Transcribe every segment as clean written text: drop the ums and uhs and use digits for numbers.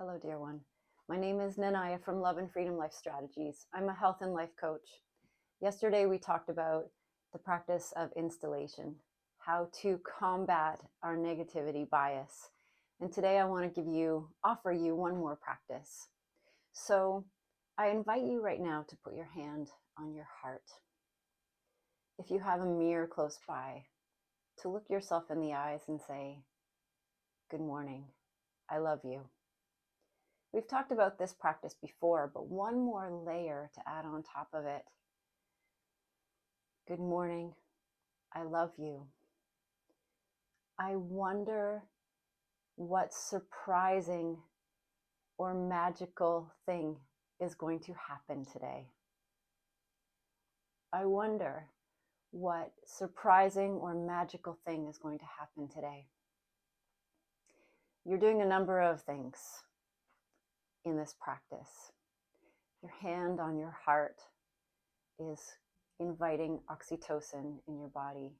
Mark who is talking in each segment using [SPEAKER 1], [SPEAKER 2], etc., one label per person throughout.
[SPEAKER 1] Hello, dear one. My name is Naniya from Love and Freedom Life Strategies. I'm a health and life coach. Yesterday, we talked about the practice of installation, how to combat our negativity bias. And today, I want to offer you one more practice. So, I invite you right now to put your hand on your heart. If you have a mirror close by, to look yourself in the eyes and say, "Good morning. I love you." We've talked about this practice before, but one more layer to add on top of it. Good morning. I love you. I wonder what surprising or magical thing is going to happen today. I wonder what surprising or magical thing is going to happen today. You're doing a number of things in this practice. Your hand on your heart is inviting oxytocin in your body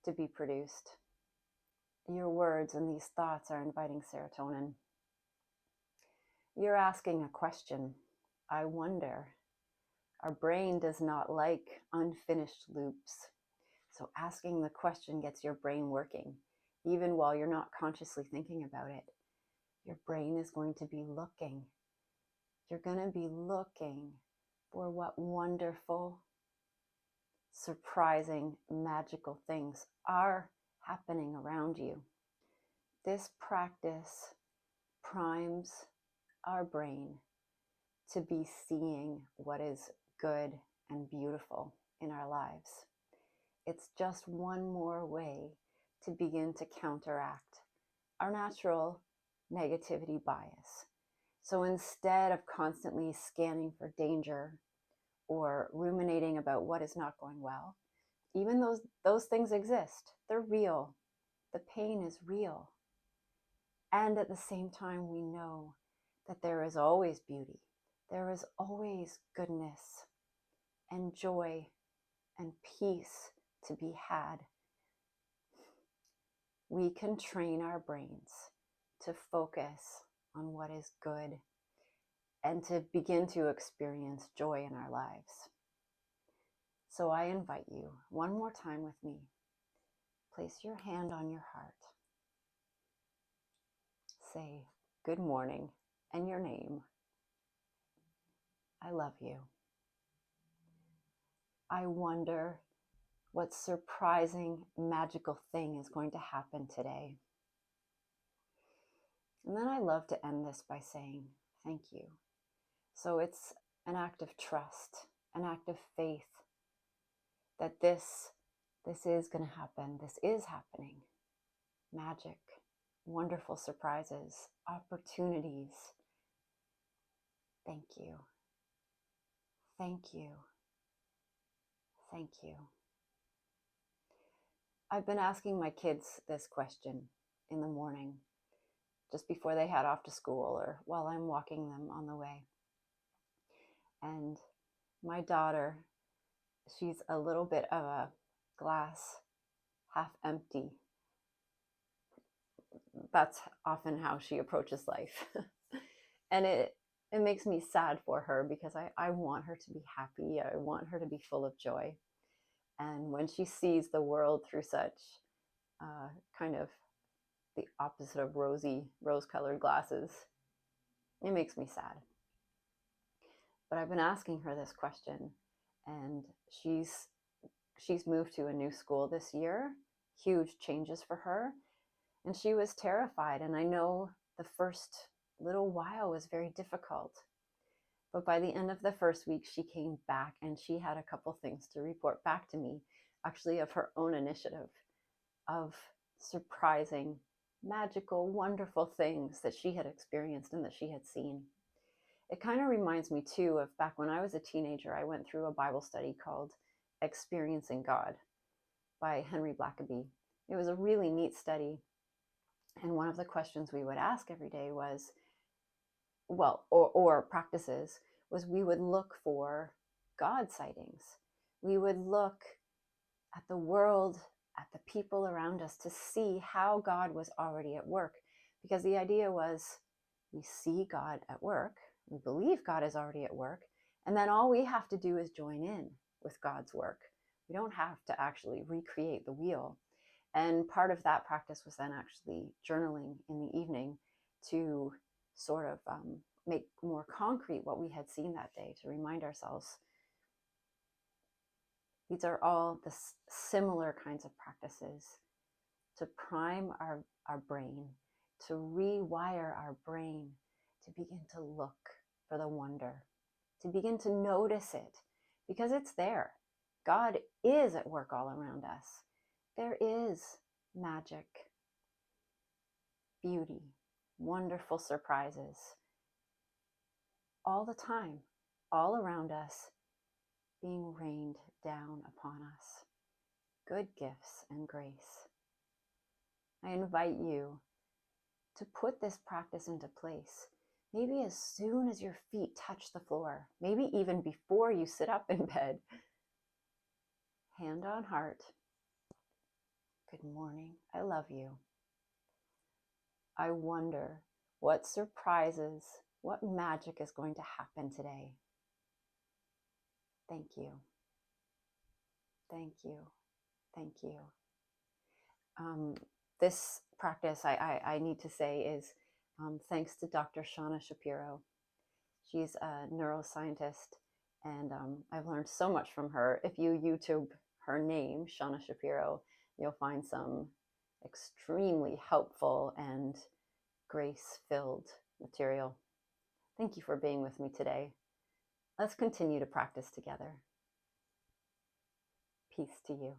[SPEAKER 1] to be produced. Your words and these thoughts are inviting serotonin. You're asking a question. I wonder. Our brain does not like unfinished loops. So asking the question gets your brain working, even while you're not consciously thinking about it. Your brain is going to be looking. You're going to be looking for what wonderful, surprising, magical things are happening around you. This practice primes our brain to be seeing what is good and beautiful in our lives. It's just one more way to begin to counteract our natural negativity bias. So instead of constantly scanning for danger or ruminating about what is not going well, even those things exist. They're real. The pain is real. And at the same time, we know that there is always beauty. There is always goodness and joy and peace to be had. We can train our brains to focus on what is good and to begin to experience joy in our lives. So I invite you one more time with me. Place your hand on your heart. Say good morning and your name. I love you. I wonder what surprising, magical thing is going to happen today. And then I love to end this by saying thank you. So it's an act of trust, an act of faith that this is going to happen. This is happening. Magic, wonderful surprises, opportunities. Thank you. Thank you. Thank you. I've been asking my kids this question in the morning, just before they head off to school or while I'm walking them on the way. And my daughter, she's a little bit of a glass half empty. That's often how she approaches life. And it makes me sad for her because I want her to be happy. I want her to be full of joy. And when she sees the world through such kind of the opposite of rose-colored glasses, it makes me sad. But I've been asking her this question, and she's moved to a new school this year, huge changes for her, and she was terrified. And I know the first little while was very difficult. But by the end of the first week, she came back and she had a couple things to report back to me, actually of her own initiative, of surprising, magical, wonderful things that she had experienced and that she had seen. It kind of reminds me too of back when I was a teenager. I went through a Bible study called Experiencing God by Henry Blackaby. It was a really neat study. And one of the questions we would ask every day was, or practices, was we would look for God sightings. We would look at the world, at the people around us to see how God was already at work. Because the idea was We see God at work. We believe God is already at work. And then all we have to do is join in with God's work. We don't have to actually recreate the wheel. And part of that practice was then actually journaling in the evening to sort of make more concrete what we had seen that day, to remind ourselves these are all the similar kinds of practices to prime our brain, to rewire our brain, to begin to look for the wonder, to begin to notice it, because it's there. God is at work all around us. There is magic, beauty, wonderful surprises all the time, all around us, being rained down upon us. Good gifts and grace. I invite you to put this practice into place. Maybe as soon as your feet touch the floor, maybe even before you sit up in bed. Hand on heart. Good morning. I love you. I wonder what surprises, what magic is going to happen today. Thank you. Thank you. Thank you. This practice, I need to say, is thanks to Dr. Shauna Shapiro. She's a neuroscientist, and I've learned so much from her. If you YouTube her name, Shauna Shapiro, you'll find some extremely helpful and grace-filled material. Thank you for being with me today. Let's continue to practice together. Peace to you.